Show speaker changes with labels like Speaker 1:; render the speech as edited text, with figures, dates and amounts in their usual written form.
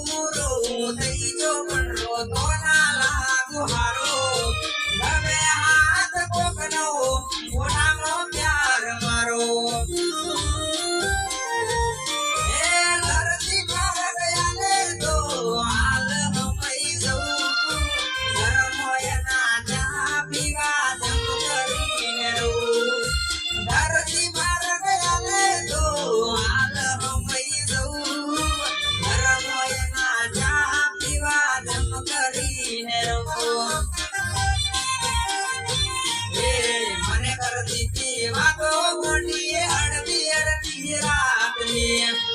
Speaker 1: મોટો થઈ જો બંડો તો ના લાગુ હારો ગમે હાથ કોકનો મોઢાનો પ્યાર મારો વાતો મોટી અડધી અડધી રાતની